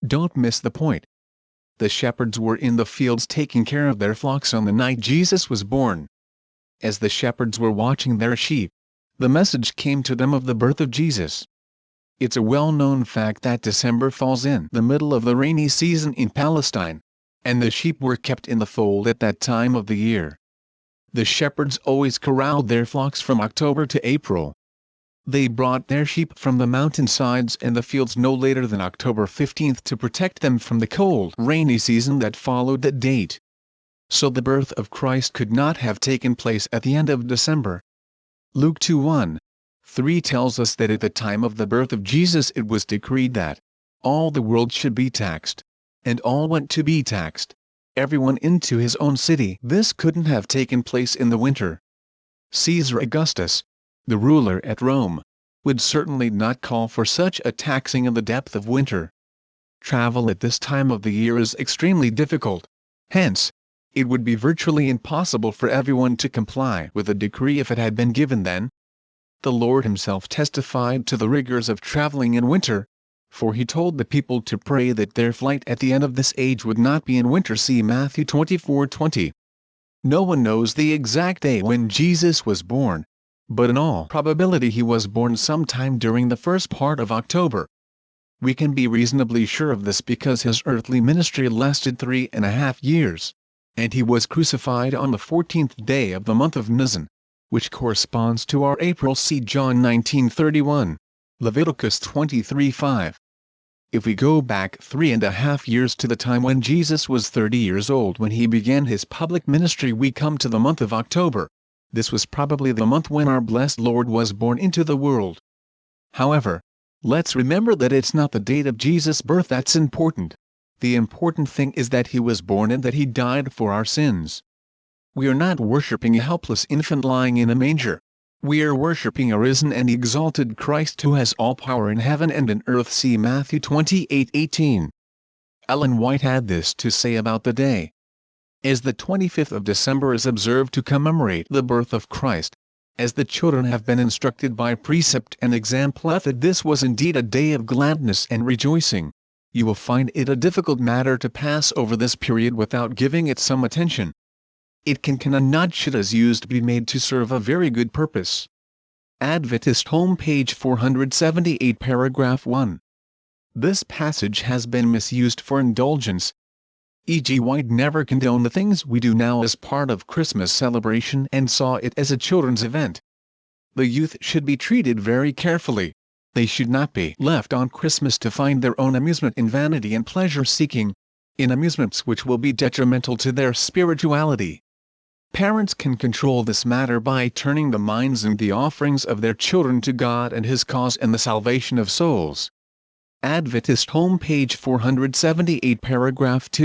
Don't miss the point. The shepherds were in the fields taking care of their flocks on the night Jesus was born. As the shepherds were watching their sheep, the message came to them of the birth of Jesus. It's a well-known fact that December falls in the middle of the rainy season in Palestine, and the sheep were kept in the fold at that time of the year. The shepherds always corralled their flocks from October to April. They brought their sheep from the mountainsides and the fields no later than October 15th to protect them from the cold, rainy season that followed that date. So the birth of Christ could not have taken place at the end of December. Luke 2:1-3 tells us that at the time of the birth of Jesus it was decreed that all the world should be taxed. And all went to be taxed, everyone into his own city. This couldn't have taken place in the winter. Caesar Augustus, the ruler at Rome, would certainly not call for such a taxing in the depth of winter. Travel at this time of the year is extremely difficult. Hence, it would be virtually impossible for everyone to comply with the decree if it had been given then. The Lord himself testified to the rigors of traveling in winter, for he told the people to pray that their flight at the end of this age would not be in winter. See Matthew 24:20. No one knows the exact day when Jesus was born, but in all probability he was born sometime during the first part of October. We can be reasonably sure of this because his earthly ministry lasted 3.5 years, and he was crucified on the 14th day of the month of Nisan, which corresponds to our April. See John 19:31, Leviticus 23:5. If we go back 3.5 years to the time when Jesus was 30 years old when he began his public ministry, we come to the month of October. This was probably the month when our blessed Lord was born into the world. However, let's remember that it's not the date of Jesus' birth that's important. The important thing is that he was born and that he died for our sins. We are not worshipping a helpless infant lying in a manger. We are worshipping a risen and exalted Christ who has all power in heaven and in earth. See Matthew 28:18. Ellen White had this to say about the day. As the 25th of December is observed to commemorate the birth of Christ, as the children have been instructed by precept and example that this was indeed a day of gladness and rejoicing, you will find it a difficult matter to pass over this period without giving it some attention. It can and not should as used be made to serve a very good purpose. Adventist Home page 478 paragraph 1. This passage has been misused for indulgence. E.G. White never condoned the things we do now as part of Christmas celebration and saw it as a children's event. The youth should be treated very carefully. They should not be left on Christmas to find their own amusement in vanity and pleasure-seeking, in amusements which will be detrimental to their spirituality. Parents can control this matter by turning the minds and the offerings of their children to God and His cause and the salvation of souls. Adventist Home page 478 paragraph 2.